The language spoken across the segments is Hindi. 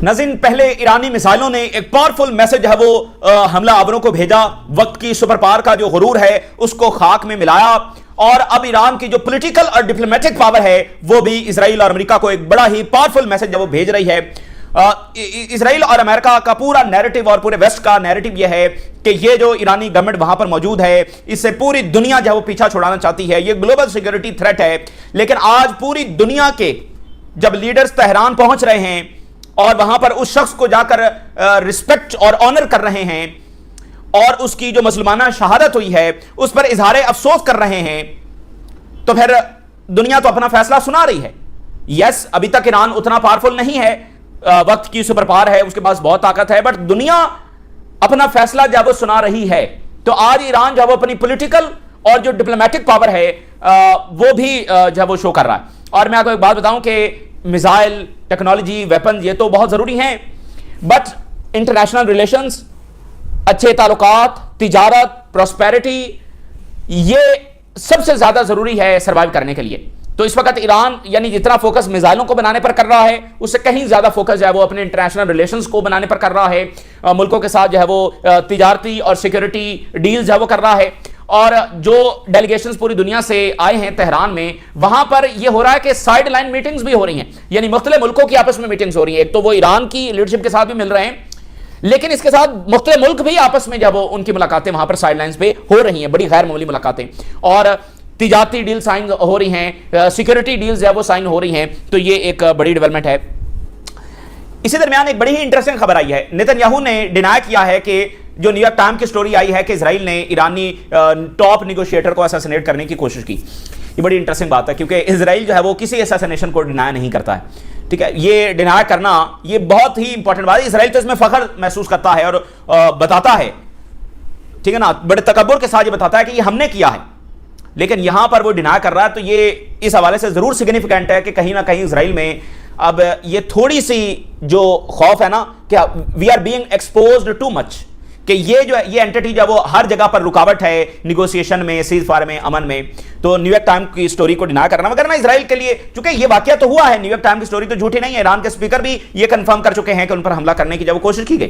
नाज़रीन, पहले ईरानी मिसाइलों ने एक पावरफुल मैसेज है वो हमला आवरों को भेजा, वक्त की सुपर पावर का जो गुरूर है उसको खाक में मिलाया, और अब ईरान की जो पॉलिटिकल और डिप्लोमेटिक पावर है वो भी इजराइल और अमेरिका को एक बड़ा ही पावरफुल मैसेज वो भेज रही है। इजराइल और अमेरिका का पूरा नैरेटिव और पूरे वेस्ट का नैरेटिव यह है कि ये जो ईरानी गवर्नमेंट वहां पर मौजूद है इससे पूरी दुनिया जो है वो पीछा छुड़ाना चाहती है, ये ग्लोबल सिक्योरिटी थ्रेट है। लेकिन आज पूरी दुनिया के जब लीडर्स तेहरान पहुंच रहे हैं और वहां पर उस शख्स को जाकर रिस्पेक्ट और ऑनर कर रहे हैं और उसकी जो मुसलमाना शहादत हुई है उस पर इजहार अफसोस कर रहे हैं, तो फिर दुनिया तो अपना फैसला सुना रही है। यस, अभी तक ईरान उतना पावरफुल नहीं है, वक्त की सुपर पावर है, उसके पास बहुत ताकत है, बट दुनिया अपना फैसला जब वो सुना रही है तो आज ईरान जब अपनी पॉलिटिकल और जो डिप्लोमेटिक पावर है वो भी जब वो शो कर रहा है। और मैं आपको एक बात बताऊं कि मिसाइल टेक्नोलॉजी वेपन ये तो बहुत जरूरी हैं, बट इंटरनेशनल रिलेशंस, अच्छे ताल्लुकात, तिजारत, प्रॉस्पेरिटी, ये सबसे ज्यादा जरूरी है सरवाइव करने के लिए। तो इस वक्त ईरान यानी जितना फोकस मिसाइलों को बनाने पर कर रहा है उससे कहीं ज्यादा फोकस जो है वो अपने इंटरनेशनल रिलेशंस को बनाने पर कर रहा है, मुल्कों के साथ जो है वो तिजारती और सिक्योरिटी डील्स जो है वो कर रहा है। और जो डेलीगेशंस पूरी दुनिया से आए हैं तेहरान में, वहां पर यह हो रहा है कि साइड लाइन मीटिंग्स भी हो रही हैं, यानी मुख्तलिफ मुल्कों की आपस में मीटिंग्स हो रही हैं। एक तो वो ईरान की लीडरशिप के साथ भी मिल रहे हैं, लेकिन इसके साथ मुख्तलिफ मुल्क भी आपस में जब उनकी मुलाकातें वहां पर साइड लाइन्स पे हो रही हैं, बड़ी गैर मामूली मुलाकातें, और तिजारती डील साइन हो रही हैं, सिक्योरिटी डील्स है वो साइन हो रही हैं। तो ये एक बड़ी डेवलपमेंट है। इसी दरमियान एक बड़ी ही इंटरेस्टिंग खबर आई है। नेतन्याहू ने डिनाई किया है कि जो न्यूयॉर्क टाइम की स्टोरी आई है कि इजराइल ने ईरानी टॉप नेगोशिएटर को असैसिनेट करने की कोशिश की। ये बड़ी इंटरेस्टिंग बात है क्योंकि इजराइल जो है वो किसी असैसिनेशन को डिनाई नहीं करता है, ठीक है। ये डिनाई करना ये बहुत ही इंपॉर्टेंट बात है। इजराइल तो इसमें फख्र महसूस करता है और बताता है, ठीक है ना, बड़े तकब्बुर के साथ ये बताता है कि ये हमने किया है, लेकिन यहां पर वो डिनाई कर रहा है। तो ये इस हवाले से जरूर सिग्निफिकेंट है कि कहीं ना कहीं इजराइल में अब ये थोड़ी सी जो खौफ है ना कि we are being exposed to much, कि ये जो है ये एंटिटी जब वो हर जगह पर रुकावट है निगोशिएशन में, सीज फायर में, अमन में। तो न्यूयॉर्क टाइम की स्टोरी को डिनाई करना मगर ना इजराइल के लिए, चूंकि ये वाकया तो हुआ है, न्यूयॉर्क टाइम की स्टोरी तो झूठी नहीं है। ईरान के स्पीकर भी ये कंफर्म कर चुके हैं कि उन पर हमला करने की जब कोशिश की गई,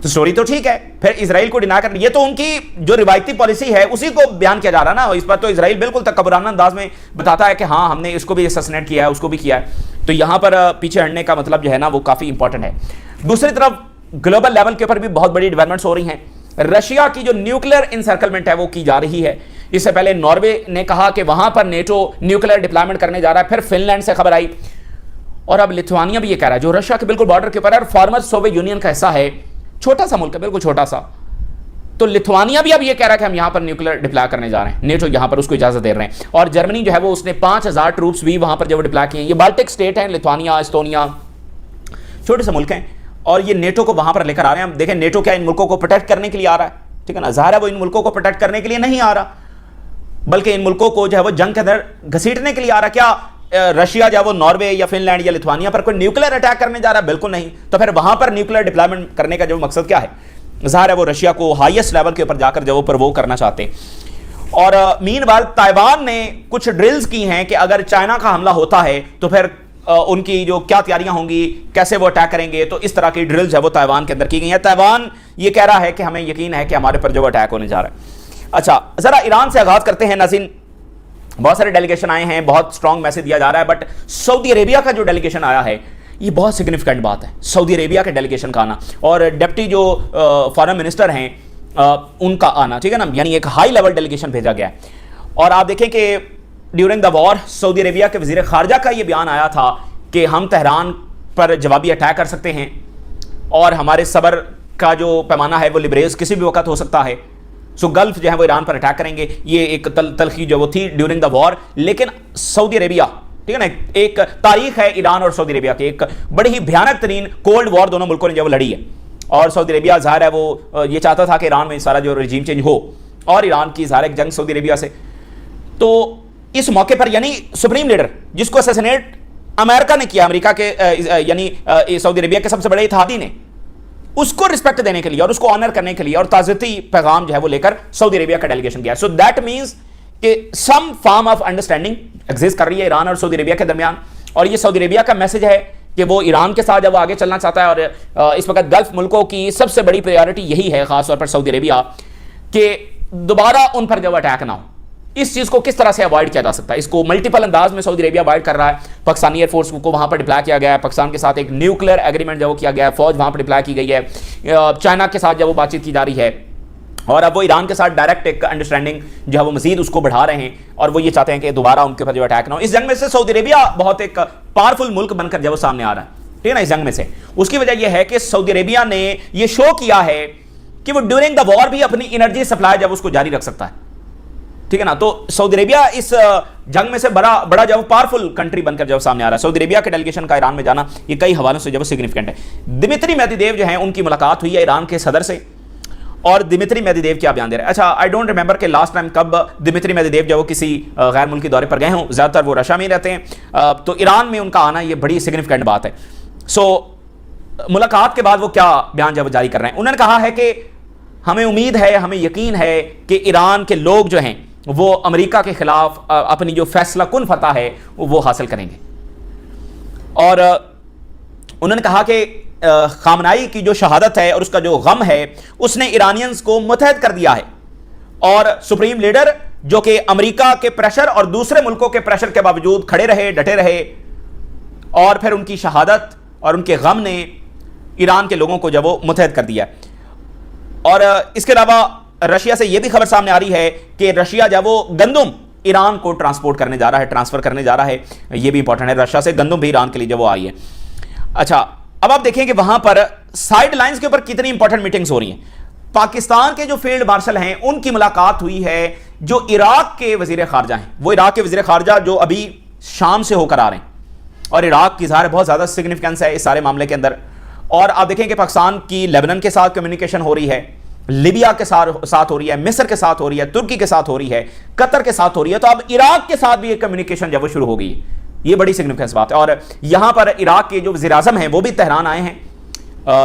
तो स्टोरी तो ठीक है। फिर इजराइल को डिनाई करना, ये तो उनकी जो रिवायती पॉलिसी है उसी को बयान किया जा रहा है ना। इस पर तो इजराइल बिल्कुल तकब्बुराना अंदाज में बताता है कि हाँ हमने इसको भी असैसिनेट किया है, उसको भी किया है। तो यहां पर पीछे हटने का मतलब जो है ना वो काफी इंपॉर्टेंट है। दूसरी तरफ ग्लोबल लेवल के ऊपर भी बहुत बड़ी डेवलपमेंट्स हो रही हैं। रशिया की जो न्यूक्लियर इंसर्कलमेंट है वो की जा रही है। इससे पहले नॉर्वे ने कहा कि वहां पर नेटो न्यूक्लियर डिप्लॉयमेंट करने जा रहा है, फिर फिनलैंड से खबर आई, और अब लिथुआनिया भी ये कह रहा है, जो रशिया के बिल्कुल बॉर्डर के ऊपर है, फॉर्मर सोवियत यूनियन का हिस्सा है, छोटा सा मुल्क है, बिल्कुल छोटा सा। तो लिथुआनिया भी अब ये कह रहा है कि हम यहां पर न्यूक्लियर डिप्लॉय करने जा रहे हैं, नेटो यहां पर उसको इजाजत दे रहे हैं। और जर्मनी जो है वो उसने 5000 ट्रूप्स भी वहां पर जब डिप्लॉय किए हैं। ये बाल्टिक स्टेट हैं, लिथुआनिया, एस्टोनिया, छोटे से मुल्क हैं, और ये नेटो को वहां पर लेकर आ रहे हैं। हम देखें नेटो क्या इन मुल्कों को प्रोटेक्ट करने के लिए आ रहा है, ठीक है ना। ज़ाहिर है वो इन मुल्कों को प्रोटेक्ट करने के लिए नहीं आ रहा, बल्कि इन मुल्कों को जो है वो जंग के अंदर घसीटने के लिए आ रहा। क्या रशिया जो है वो नॉर्वे या फिनलैंड या लिथुआनिया पर कोई न्यूक्लियर अटैक करने जा रहा है? बिल्कुल नहीं। तो फिर वहां पर न्यूक्लियर डिप्लॉयमेंट करने का जो मकसद क्या है? ज़ाहिर है वो रशिया को हाईएस्ट लेवल के ऊपर जाकर जो वो प्रवोक करना चाहते हैं। और मीनवाइल ताइवान ने कुछ ड्रिल्स की हैं कि अगर चाइना का हमला होता है तो फिर उनकी जो क्या तैयारियां होंगी, कैसे वो अटैक करेंगे। तो इस तरह की ड्रिल्स है वो ताइवान के अंदर की गई है। ताइवान ये कह रहा है कि हमें यकीन है कि हमारे पर जो अटैक होने जा रहा है। अच्छा, जरा ईरान से आगाज करते हैं नाज़रीन। बहुत सारे डेलीगेशन आए हैं, बहुत स्ट्रांग मैसेज दिया जा रहा है, बट सऊदी अरेबिया का जो डेलीगेशन आया है ये बहुत सिग्निफिकेंट बात है, सऊदी अरेबिया के डेलीगेशन का आना और डिप्टी जो फॉरेन मिनिस्टर हैं उनका आना, ठीक है ना, यानी एक हाई लेवल डेलीगेशन भेजा गया है। और आप देखें कि during the war Saudi Arabia के वजीर खारजा का ये बयान आया था कि हम तेहरान पर जवाबी अटैक कर सकते हैं और हमारे सबर का जो पैमाना है वो लिबरेज किसी भी वक्त हो सकता है। सो गल्फ जो है वो ईरान पर अटैक करेंगे, ये एक तलखी जो वो थी ड्यूरिंग द वॉर। लेकिन सऊदी अरेबिया, ठीक है ना, एक तारीख है ईरान और सऊदी अरेबिया की, एक बड़ी ही भयानक तरीन कोल्ड वॉर दोनों मुल्कों ने जो लड़ी है। और सऊदी अरेबिया ज़ाहिर है वो ये चाहता था कि ईरान में सारा जो रजीम चेंज हो, और ईरान की ज़ाहिर एक जंग सऊदी अरेबिया से। तो इस मौके पर यानी सुप्रीम लीडर जिसको असैसिनेट अमेरिका ने किया, अमेरिका के यानी सऊदी अरेबिया के सबसे बड़े इत्तेहादी ने, उसको रिस्पेक्ट देने के लिए और उसको ऑनर करने के लिए और ताज़ती पैगाम जो है वो लेकर सऊदी अरेबिया का डेलीगेशन गया। सो दैट मीन्स कि some form of understanding exist कर रही है ईरान और सऊदी अरेबिया के दरमियान। और ये सऊदी अरेबिया का मैसेज है कि वो ईरान के साथ जब वो आगे चलना चाहता है, और इस वक्त गल्फ मुल्कों की सबसे बड़ी प्रायोरिटी यही है, खासतौर पर सऊदी अरेबिया, कि दोबारा उन पर जब अटैक ना हो। इस चीज को किस तरह से अवॉइड किया जा सकता है, इसको मल्टीपल अंदाज में सऊदी अरेबिया अवॉइड कर रहा है। पाकिस्तानी एयरफोर्स को वहां पर डिप्लॉय किया गया है, पाकिस्तान के साथ एक न्यूक्लियर एग्रीमेंट जो किया गया है, फौज वहां पर डिप्लॉय की गई है, चाइना के साथ जब वो बातचीत की जा रही है, और अब वो ईरान के साथ डायरेक्ट एक अंडरस्टैंडिंग जो है वो मजीद उसको बढ़ा रहे हैं, और वो ये चाहते हैं कि दोबारा उनके ऊपर जो अटैक ना हो। इस जंग में से सऊदी अरेबिया बहुत एक पावरफुल मुल्क बनकर जब वो सामने आ रहा है, ठीक है ना। इस जंग में से उसकी वजह यह है कि सऊदी अरेबिया ने ये शो किया है कि वो ड्यूरिंग द वॉर भी अपनी एनर्जी सप्लाई जब उसको जारी रख सकता है, ठीक है ना। तो सऊदी अरेबिया इस जंग में से बड़ा जब पावरफुल कंट्री बनकर जब सामने आ रहा है। सऊदी अरेबिया के डेलीगेशन का ईरान में जाना ये कई हवालों से जब सिग्निफिकेंट है। दिमित्री मेदवेदेव जो है उनकी मुलाकात हुई है ईरान के सदर से, और दिमित्री मेदवेदेव क्या बयान दे रहे हैं। अच्छा, आई डोंट रिमेंबर कि लास्ट टाइम कब दिमित्री मेदवेदेव जब वो किसी गैर मुल्की दौरे पर गए हों, ज्यादातर वो रशिया में रहते हैं, तो ईरान में उनका आना ये बड़ी सिग्निफिकेंट बात है। सो मुलाकात के बाद वो क्या बयान जब जारी कर रहे हैं, उन्होंने कहा है कि हमें उम्मीद है, हमें यकीन है कि ईरान के लोग जो हैं वो अमेरिका के खिलाफ अपनी जो फैसला कुन फतह है वो हासिल करेंगे। और उन्होंने कहा कि खामनाई की जो शहादत है और उसका जो गम है उसने ईरानियंस को मुतहद कर दिया है, और सुप्रीम लीडर जो कि अमेरिका के प्रेशर और दूसरे मुल्कों के प्रेशर के बावजूद खड़े रहे, डटे रहे, और फिर उनकी शहादत और उनके गम ने ईरान के लोगों को जब वो मुतहद कर दिया। और इसके अलावा रशिया से यह भी खबर सामने आ रही है कि रशिया जब वो गंदम ईरान को ट्रांसपोर्ट करने जा रहा है, ट्रांसफर करने जा रहा है, यह भी इंपॉर्टेंट है। रशिया से गंदम भी ईरान के लिए जब वो आई है। अच्छा, अब आप देखें कि वहां पर साइड लाइंस के ऊपर कितनी इंपॉर्टेंट मीटिंग्स हो रही हैं। पाकिस्तान के जो फील्ड मार्शल हैं उनकी मुलाकात हुई है जो इराक के वजीर खारजा हैं, वो इराक के वजीर खारजा जो अभी शाम से होकर आ रहे हैं, और इराक की ज़ाहिर बहुत ज़्यादा सिग्निफिकेंस है इस सारे मामले के अंदर। और आप देखें कि पाकिस्तान की लेबनान के साथ कम्युनिकेशन हो रही है, लीबिया के साथ हो रही है, मिस्र के साथ हो रही है, तुर्की के साथ हो रही है, कतर के साथ हो रही है, तो अब इराक के साथ भी एक कम्युनिकेशन जब वो शुरू हो गई है, ये बड़ी सिग्निफिकेंस बात है। और यहां पर इराक के जो वज़ीर आज़म हैं वो भी तेहरान आए हैं,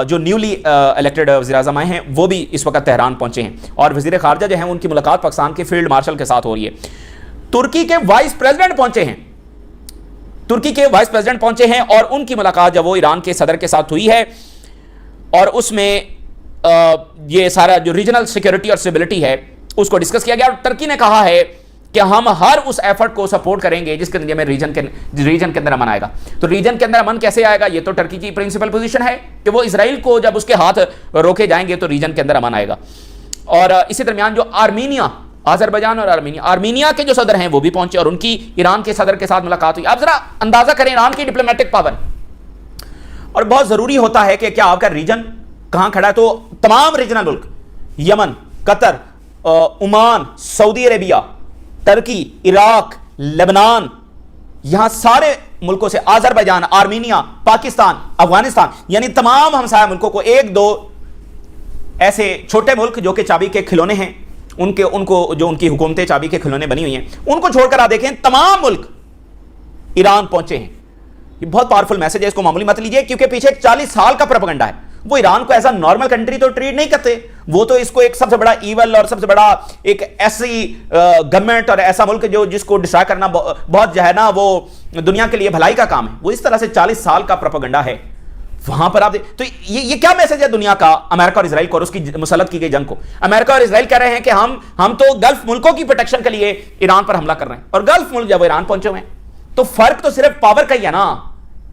जो न्यूली इलेक्टेड वज़ीर आज़म आए हैं वो भी इस वक्त तेहरान पहुंचे हैं, और वज़ीर खारजा जो हैं उनकी मुलाकात पाकिस्तान के फील्ड मार्शल के साथ हो रही है। तुर्की के वाइस प्रेसिडेंट पहुंचे हैं, तुर्की के वाइस प्रेसिडेंट पहुंचे हैं, और उनकी मुलाकात जब वो ईरान के सदर के साथ हुई है, और उसमें ये सारा जो रीजनल सिक्योरिटी और स्टेबिलिटी है उसको डिस्कस किया गया। और टर्की ने कहा है कि हम हर उस एफर्ट को सपोर्ट करेंगे जिसके नतीजे में रीजन के अंदर अमन आएगा। तो रीजन के अंदर अमन कैसे आएगा, ये तो टर्की की प्रिंसिपल पोजीशन है कि वो इजराइल को जब उसके हाथ रोके जाएंगे तो रीजन के अंदर अमन आएगा। और इसी दरमियान जो आर्मीनिया, अजरबैजान और आर्मीनिया के जो सदर हैं वो भी पहुंचे, और उनकी ईरान के सदर के साथ मुलाकात हुई। आप जरा अंदाजा करें ईरान की डिप्लोमेटिक पावर। और बहुत जरूरी होता है कि क्या आपका रीजन कहां खड़ा है, तो तमाम रीजनल मुल्क, Yemen, Qatar, Oman, Saudi Arabia, Turkey, Iraq, Lebanon, यहां सारे मुल्कों से, अजरबैजान, आर्मीनिया, पाकिस्तान, अफगानिस्तान, यानी तमाम हमसाया मुल्कों को, एक दो ऐसे छोटे मुल्क जो कि चाबी के खिलौने हैं, उनको जो उनकी हुकूमतें चाबी के खिलौने बनी हुई हैं, उनको छोड़कर आप देखें तमाम मुल्क ईरान पहुंचे हैं। ये बहुत पावरफुल मैसेज है, इसको मामूली मत लीजिए, क्योंकि पीछे एक 40 साल का प्रोपेगेंडा है। वो ईरान को ऐसा नॉर्मल कंट्री तो ट्रीट नहीं करते, वो तो इसको एक सबसे बड़ा ईवल और सबसे बड़ा एक ऐसी गवर्नमेंट और ऐसा मुल्क जो जिसको डिस्ट्रॉय करना बहुत जो है ना वो दुनिया के लिए भलाई का काम है, वो इस तरह से 40 साल का प्रोपेगेंडा है वहां पर। आप तो ये क्या मैसेज है दुनिया का अमेरिका और इजराइल को और उसकी मुसल्लत की गई जंग को। अमेरिका और इजराइल कह रहे हैं कि हम तो गल्फ मुल्कों की प्रोटेक्शन के लिए ईरान पर हमला कर रहे हैं, और गल्फ मुल्क जब ईरान पहुंचे हुए हैं, तो फर्क तो सिर्फ पावर का ही है ना,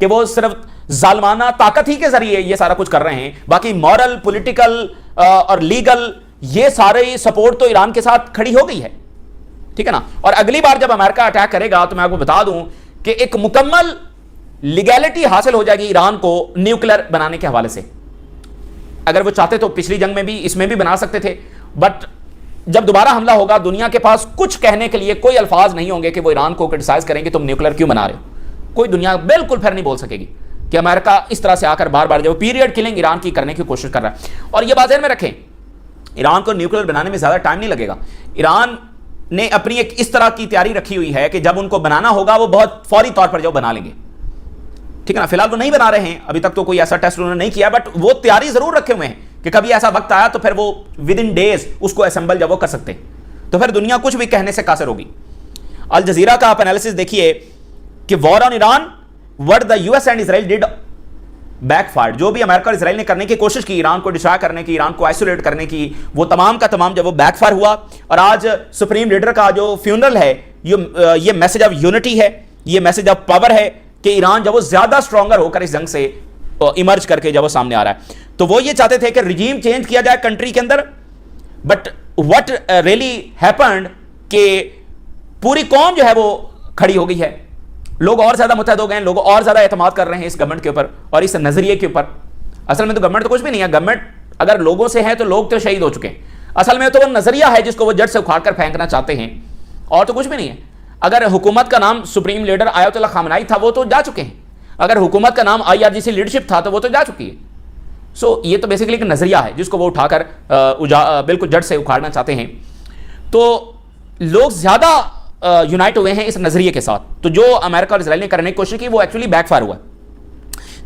कि वो सिर्फ जालमाना ताकत ही के जरिए ये सारा कुछ कर रहे हैं, बाकी मॉरल, पॉलिटिकल और लीगल ये सारे सपोर्ट तो ईरान के साथ खड़ी हो गई है, ठीक है ना। और अगली बार जब अमेरिका अटैक करेगा तो मैं आपको बता दूं कि एक मुकम्मल लीगैलिटी हासिल हो जाएगी ईरान को न्यूक्लियर बनाने के हवाले से। अगर वो चाहते तो पिछली जंग में भी इसमें भी बना सकते थे, बट जब दोबारा हमला होगा दुनिया के पास कुछ कहने के लिए कोई अल्फाज नहीं होंगे कि वो ईरान को क्रिटिसाइज करेंगे तुम न्यूक्लियर क्यों बना रहे हो। कोई दुनिया बिल्कुल फिर नहीं बोल सकेगी कि अमेरिका इस तरह से आकर बार बार जब पीरियड किलिंग ईरान की करने की कोशिश कर रहा है। और ये बात ध्यान में रखें, ईरान को न्यूक्लियर बनाने में ज्यादा टाइम नहीं लगेगा। ईरान ने अपनी एक इस तरह की तैयारी रखी हुई है कि जब उनको बनाना होगा वो बहुत फौरी तौर पर जो बना लेंगे, ठीक है ना। फिलहाल वो नहीं बना रहे हैं, अभी तक तो कोई ऐसा टेस्ट उन्होंने नहीं किया, बट वो तैयारी जरूर रखे हुए हैं कि कभी ऐसा वक्त आया तो फिर वो विद इन डेज उसको असेंबल जब वो कर सकते हैं, तो फिर दुनिया कुछ भी कहने से कासिर होगी। अल जजीरा का आप एनालिसिस देखिए कि war on Iran, what the US and Israel did backfired. जो भी अमेरिका और इजराइल ने करने की कोशिश की, ईरान को डिस्ट्रॉय करने की, ईरान को आइसोलेट करने की, वो तमाम का तमाम जब वो बैकफायर हुआ। और आज सुप्रीम लीडर का जो फ्यूनरल है, ये मैसेज ऑफ यूनिटी है, ये मैसेज ऑफ पावर है कि ईरान जब वो ज्यादा स्ट्रॉन्गर होकर इस जंग से इमर्ज करके जब वो सामने आ रहा है, तो वो ये चाहते थे कि रिजीम चेंज किया जाए कंट्री के अंदर। बट व्हाट रियली हैपेंड कि पूरी कौम जो है वो खड़ी हो गई है, लोग और ज्यादा मुतहद हो गए हैं, लोग और ज्यादा एतमाद कर रहे हैं इस गवर्नमेंट के ऊपर और इस नजरिए के ऊपर। असल में तो गवर्नमेंट तो कुछ भी नहीं है, गवर्नमेंट अगर लोगों से है तो लोग तो शहीद हो चुके हैं। असल में तो वो नजरिया है जिसको वो जड़ से उखाड़ कर फेंकना चाहते हैं, और तो कुछ भी नहीं है। अगर हुकूमत का नाम सुप्रीम लीडर आयतुल्लाह खामनाई था, वो तो जा चुके हैं। अगर हुकूमत का नाम IRGC लीडरशिप था, तो वो तो जा चुकी है। सो ये तो बेसिकली एक नजरिया है जिसको वो उठाकर बिल्कुल जड़ से उखाड़ना चाहते हैं। तो लोग ज्यादा यूनाइट हुए हैं इस नजरिए के साथ। तो जो अमेरिका और इजराइल ने करने की कोशिश की वो एक्चुअली बैकफायर हुआ।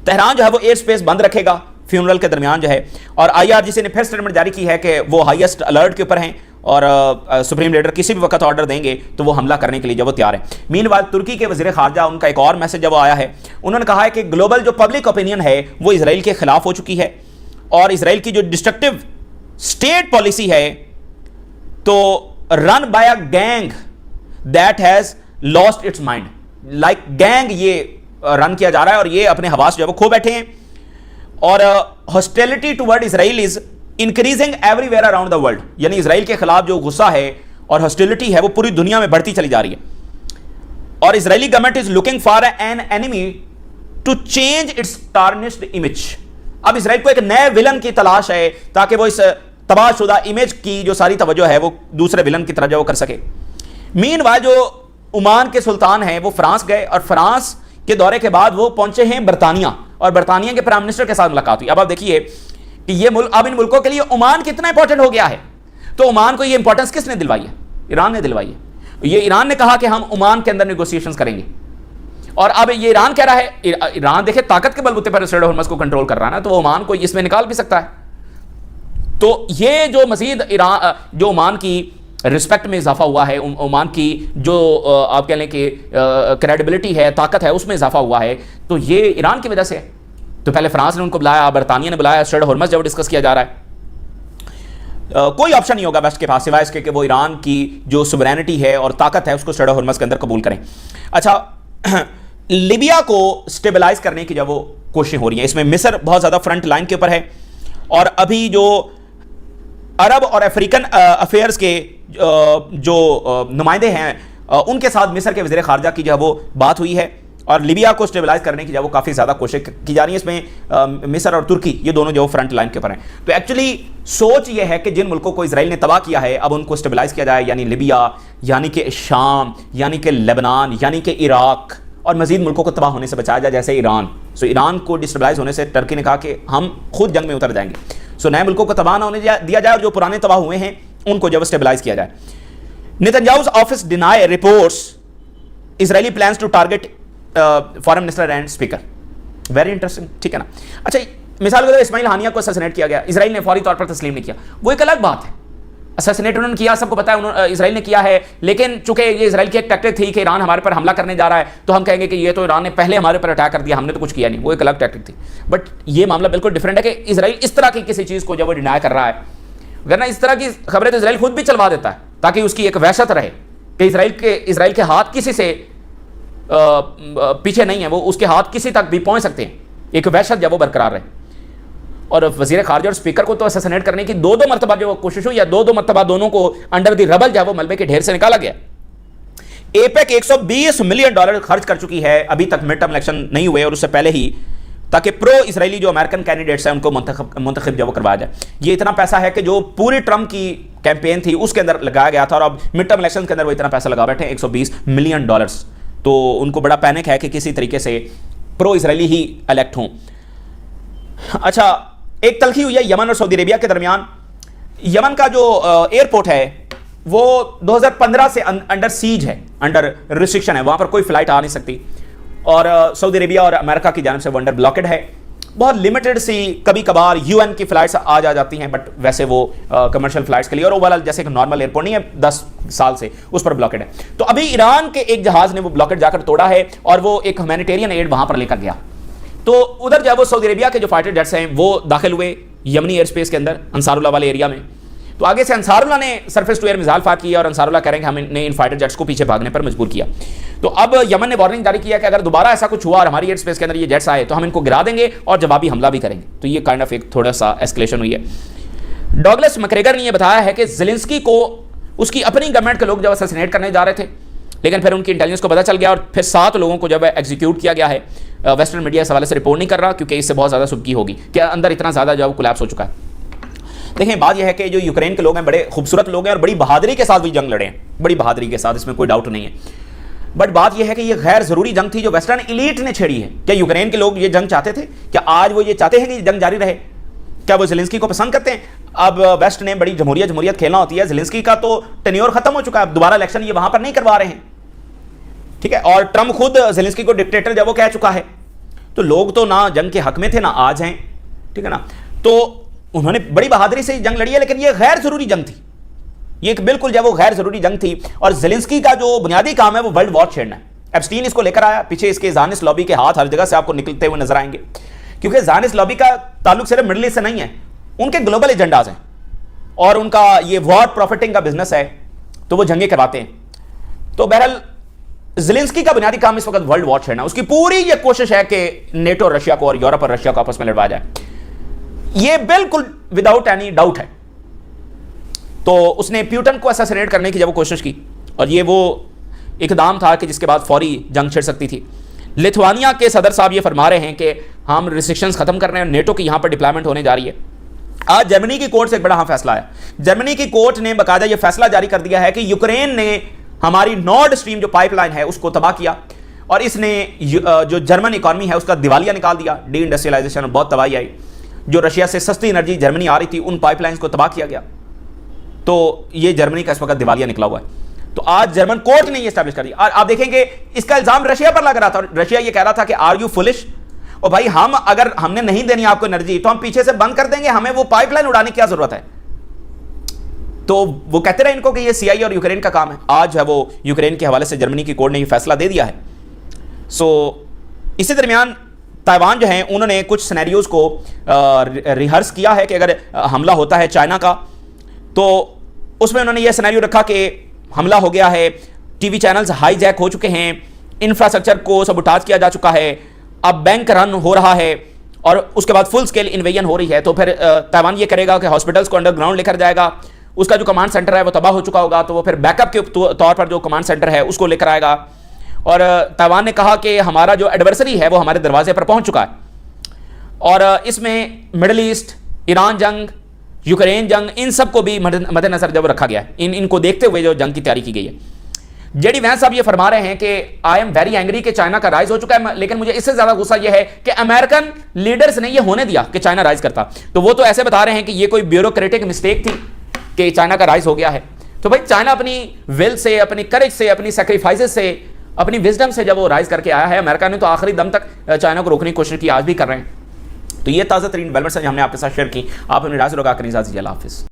तेहरान जो है वो एयर स्पेस बंद रखेगा फ्यूनरल के दरमियान जो है, और IRGC ने फिर स्टेटमेंट जारी की है कि वो हाईएस्ट अलर्ट के ऊपर हैं और सुप्रीम लीडर किसी भी वक्त ऑर्डर देंगे तो वो हमला करने के लिए जब वो तैयार है। मीनवाइल तुर्की के वज़ीर ख़ारजा, उनका एक और मैसेज जब आया है, उन्होंने कहा है कि ग्लोबल जो पब्लिक ओपिनियन है वो इजराइल के खिलाफ हो चुकी है और इजराइल की जो डिस्ट्रक्टिव स्टेट पॉलिसी है, तो run by a gang that has lost its mind, like gang ये रन किया जा रहा है और ये अपने हवास जो है वो खो बैठे हैं। और hostility toward Israel is increasing everywhere around the world, यानी इजराइल के खिलाफ जो गुस्सा है और हॉस्टिलिटी है वो पूरी दुनिया में बढ़ती चली जा रही है। और Israeli government is looking for an enemy to change its tarnished image. अब इजराइल को एक नए विलन की तलाश है ताकि वो इस तबाहशुदा इमेज की जो सारी तवज्जो है वो दूसरे विलन की तरफ जो कर सके। मीनवाइल जो ओमान के सुल्तान हैं वो फ्रांस गए और फ्रांस के दौरे के बाद वो पहुंचे हैं बरतानिया, और बरतानिया के प्राइम मिनिस्टर के साथ मुलाकात हुई। अब आप देखिए कि ये मुल्क, अब इन मुल्कों के लिए ओमान कितना इंपॉर्टेंट हो गया है। तो ओमान को ये इंपॉर्टेंस किसने दिलवाई है? ईरान ने दिलवाई है। ये ईरान ने कहा कि हम ओमान के अंदर नेगोशिएशंस करेंगे, और अब ये ईरान कह रहा है, ईरान देखे ताकत के बलबूते पर स्ट्रेट ऑफ हॉर्मज़ को कंट्रोल कर रहा है ना, तो ओमान को इसमें निकाल भी सकता है। तो ये जो मजीद ईरान जो ओमान की रिस्पेक्ट में इजाफा हुआ है, ओमान की जो आप कह लें कि क्रेडिबिलिटी है, ताकत है, उसमें इजाफा हुआ है, तो ये ईरान की वजह से है। तो पहले फ्रांस ने उनको बुलाया, बरतानिया ने बुलाया, स्ट्रेट ऑफ हॉर्मज़ जब डिस्कस किया जा रहा है। कोई ऑप्शन नहीं होगा वेस्ट के पास सिवाय इसके कि वो ईरान की जो सुवरेनिटी है और ताकत है उसको स्ट्रेट ऑफ हॉर्मज़ के अंदर कबूल करें। अच्छा, लीबिया को स्टेबलाइज करने की जब वो कोशिशें हो रही हैं, इसमें मिस्र बहुत ज़्यादा फ्रंट लाइन के ऊपर है, और अभी जो अरब और अफ्रीकन अफेयर्स के जो नुमाइंदे हैं उनके साथ मिस्र के वज़ीर ख़ारजा की जो वो बात हुई है, और लीबिया को स्टेबलाइज करने की जब वो काफ़ी ज़्यादा कोशिश की जा रही है। इसमें मिस्र और तुर्की ये दोनों जो फ्रंट लाइन के ऊपर हैं। तो एक्चुअली सोच ये है कि जिन मुल्कों को इजराइल ने तबाह किया है अब उनको स्टेबलाइज किया जाए, यानी लीबिया, यानी कि शाम, यानी कि लेबनान, यानी कि इराक, और मजीद मुल्कों को तबाह होने से बचाया जाए जैसे ईरान। सो ईरान को डिस्टेबलाइज होने से टर्की ने कहा कि हम खुद जंग में उतर जाएंगे। सो नए मुल्कों को तबाह ना होने दिया जाए और जो पुराने तबाह हुए हैं उनको जब स्टेबलाइज किया जाए। Netanyahu's office deny reports Israeli plans to target foreign minister and speaker. Very interesting, ठीक है ना। अच्छा, मिसाल के तौर इस्माइल हानिया को असैसिनेट किया गया, इजराइल ने फौरी तौर पर तस्लीम नहीं किया, वो एक अलग बात है। असैसिनेट उन्होंने किया, सबको पता है इजराइल ने किया है, लेकिन चूंकि ये इजराइल की एक टैक्टिक थी कि ईरान हमारे पर हमला करने जा रहा है तो हम कहेंगे कि ये तो ईरान ने पहले हमारे पर अटैक कर दिया, हमने तो कुछ किया नहीं, वो एक अलग टैक्टिक थी। बट ये मामला बिल्कुल डिफरेंट है कि इजराइल इस तरह की किसी चीज़ को जब वो डिनाई कर रहा है, वरना इस तरह की खबरें तो इजराइल खुद भी चलवा देता है ताकि उसकी एक वहशत रहे कि इजराइल के हाथ किसी से पीछे नहीं है, वो उसके हाथ किसी तक भी पहुंच सकते हैं, एक वहशत जब वो बरकरार रहे। और वजीर खारजा और स्पीकर को तो असैसिनेट करने की दो मरतबा जो कोशिश हुई, या दो मरतबा दोनों को अंडर द रबल जो वो मलबे के ढेर से निकाला गया। एपेक $120 मिलियन खर्च कर चुकी है, अभी तक मिड टर्म इलेक्शन नहीं हुए और उससे पहले ही, ताकि प्रो इसराइली जो अमेरिकन कैंडिडेट्स हैं उनको मुंतखब जब करवाया जाए। ये इतना पैसा है कि जो पूरी ट्रंप की कैंपेन थी उसके अंदर लगाया गया था, और अब मिड टर्म इलेक्शन के अंदर वो इतना पैसा लगा बैठे, $120 मिलियन। तो उनको बड़ा पैनिक है कि किसी तरीके से प्रो इसराइली ही इलेक्ट हों। अच्छा, एक तल्खी हुई है यमन और सऊदी अरेबिया के दरमियान। यमन का जो एयरपोर्ट है वो 2015 से अंडर सीज है, अंडर रिस्ट्रिक्शन है, वहां पर कोई फ्लाइट आ नहीं सकती, और सऊदी अरेबिया और अमेरिका की जानिब से वो अंडर ब्लॉकेड है। बहुत लिमिटेड सी कभी कभार यूएन की फ्लाइट्स आ जाती हैं, बट वैसे वो कमर्शियल फ्लाइट्स के लिए, और वो वाला जैसे एक नॉर्मल एयरपोर्ट नहीं है 10 साल से, उस पर ब्लॉकेड है। तो अभी ईरान के एक जहाज ने वो ब्लॉकेड जाकर तोड़ा है और वो एक ह्यूमैनिटेरियन एड वहां पर लेकर गया। तो उधर जो है वो सऊदी अरेबिया के जो फाइटर जेट्स हैं वो दाखिल हुए यमनी एयर स्पेस के अंदर अंसारुल्लाह वाले एरिया में। तो आगे से अंसारुल्लाह ने surface to air missile fire किया और अंसारुल्लाह कह रहे हैं कि हमने इन फाइटर जेट्स को पीछे भागने पर मजबूर किया। तो अब यमन ने वार्निंग जारी किया कि अगर दोबारा ऐसा कुछ हुआ और हमारी एयर स्पेस के अंदर ये जेट्स आए तो हम इनको गिरा देंगे और जवाबी हमला भी करेंगे। तो ये काइंड ऑफ एक थोड़ा सा एस्केलेशन हुई है। डॉगलस मैकग्रेगर ने यह बताया है कि ज़ेलेंस्की को उसकी अपनी गवर्नमेंट के लोग जब असैसिनेट करने जा रहे थे, लेकिन फिर उनकी इंटेलिजेंस को पता चल गया और फिर 7 लोगों को जब एग्जीक्यूट किया गया है। वेस्टर्न मीडिया इस हवाले से रिपोर्ट नहीं कर रहा क्योंकि इससे बहुत ज़्यादा सुबकी होगी कि अंदर इतना ज़्यादा जो कोलैप्स हो चुका है। देखें, बात यह है कि जो यूक्रेन के लोग हैं बड़े खूबसूरत लोग हैं और बड़ी बहादुरी के साथ भी जंग लड़े हैं, बड़ी बहादुरी के साथ, इसमें कोई डाउट नहीं है। बट बात यह है कि यह गैर ज़रूरी जंग थी जो वेस्टर्न इलीट ने छेड़ी है। क्या यूक्रेन के लोग ये जंग चाहते थे? क्या आज वो ये चाहते हैं कि जंग जारी रहे? क्या वो ज़ेलेंस्की को पसंद करते हैं? अब वेस्ट ने बड़ी जमहूरियत खेलना होती है। ज़ेलेंस्की का तो टेन्योर खत्म हो चुका है, अब दोबारा इलेक्शन ये वहां पर नहीं करवा रहे हैं, ठीक है। और ट्रम्प खुद ज़ेलेंस्की को डिक्टेटर जब वो कह चुका है, तो लोग तो ना जंग के हक में थे ना आज हैं, ठीक है ना। तो उन्होंने बड़ी बहादुरी से जंग लड़ी है, लेकिन ये गैर जरूरी जंग थी, ये बिल्कुल जो वो गैर जरूरी जंग थी। और ज़ेलेंस्की का जो बुनियादी काम है वो वर्ल्ड वॉर छेड़ना है। एप्स्टीन इसको लेकर आया, पीछे इसके ज़ानिस्ट लॉबी के हाथ हर जगह से आपको निकलते हुए नजर आएंगे, क्योंकि ज़ानिस्ट लॉबी का ताल्लुक सिर्फ मिडिल ईस्ट से नहीं है, उनके ग्लोबल एजेंडाज हैं और उनका ये वॉर प्रॉफिटिंग का बिजनेस है, तो वो जंगे करवाते हैं। तो बहरहाल ज़ेलेंस्की का बुनियादी काम इस वक्त वर्ल्ड वॉर छेड़ना। उसकी पूरी ये कोशिश है कि नेटो रशिया को और यूरोप और रशिया को आपस में लड़वाया जाए, ये बिल्कुल विदाउट एनी डाउट है। तो उसने प्यूटन को असैसिनेट करने की जब वो कोशिश की, और ये वो इकदाम था कि जिसके बाद फौरी जंग छिड़ सकती थी। लिथुआनिया के सदर साहब ये फरमा रहे हैं कि हम रिस्ट्रिक्शंस खत्म कर रहे हैं, नेटो की यहां पर डिप्लॉयमेंट होने जा रही है। आज जर्मनी की कोर्ट से एक बड़ा फैसला आया। जर्मनी की कोर्ट ने बाकायदा यह फैसला जारी कर दिया है कि यूक्रेन ने हमारी नॉर्ड स्ट्रीम जो पाइपलाइन है उसको तबाह किया, और इसने जो जर्मन इकॉनमी है उसका दिवालिया निकाल दिया, डी इंडस्ट्रियलाइजेशन और बहुत तबाही आई। जो रशिया से सस्ती एनर्जी जर्मनी आ रही थी उन पाइपलाइंस को तबाह किया गया। तो ये जर्मनी का इस वक्त दिवालिया निकला हुआ है। तो आज जर्मन कोर्ट ने ये स्टैब्लिश कर दिया। और आप देखेंगे इसका इल्जाम रशिया पर लग रहा था, रशिया ये कह रहा था कि आर यू फुलिश, और भाई हम अगर हमने नहीं देनी आपको एनर्जी तो हम पीछे से बंद कर देंगे, हमें वो पाइपलाइन उड़ाने की क्या जरूरत है। तो वो कहते रहे इनको कि ये सीआई और यूक्रेन का काम है। आज है वो यूक्रेन के हवाले से जर्मनी की कोर्ट ने ये फैसला दे दिया है। सो इसी दरमियान ताइवान जो है उन्होंने कुछ सिनेरियोज को रिहर्स किया है कि अगर हमला होता है चाइना का, तो उसमें उन्होंने ये सिनेरियो रखा कि हमला हो गया है, टीवी चैनल्स हाईजैक हो चुके हैं, इंफ्रास्ट्रक्चर को सबोटाज किया जा चुका है, अब बैंक रन हो रहा है और उसके बाद फुल स्केल इन्वेजन हो रही है। तो फिर ताइवान ये करेगा कि हॉस्पिटल्स को अंडरग्राउंड लेकर जाएगा, उसका जो कमांड सेंटर है वो तबाह हो चुका होगा, तो वो फिर बैकअप के तौर पर जो कमांड सेंटर है उसको लेकर आएगा। और ताइवान ने कहा कि हमारा जो एडवर्सरी है वो हमारे दरवाजे पर पहुंच चुका है, और इसमें मिडिल ईस्ट, ईरान जंग, यूक्रेन जंग, इन सब को भी मद्देनजर जब रखा गया है, इनको देखते हुए जो जंग की तैयारी की गई है। जेडी वैंस साहब ये फरमा रहे हैं कि आई एम वेरी एंग्री कि चाइना का राइज हो चुका है, लेकिन मुझे इससे ज्यादा गुस्सा ये है कि अमेरिकन लीडर्स ने ये होने दिया कि चाइना राइज करता। तो वो तो ऐसे बता रहे हैं कि ये कोई ब्यूरोक्रेटिक मिस्टेक थी कि चाइना का राइज हो गया है। तो भाई चाइना अपनी विल से, अपनी करेज से, अपनी सेक्रीफाइसेस से, अपनी विजडम से जब वो राइज करके आया है, अमेरिका ने तो आखिरी दम तक चाइना को रोकने की कोशिश की, आज भी कर रहे हैं। तो ये ताज़ा तरीन डेवलपमेंट्स हमने आपके साथ शेयर की। आप अपनी राय लगा कर अल्लाह हाफिज़।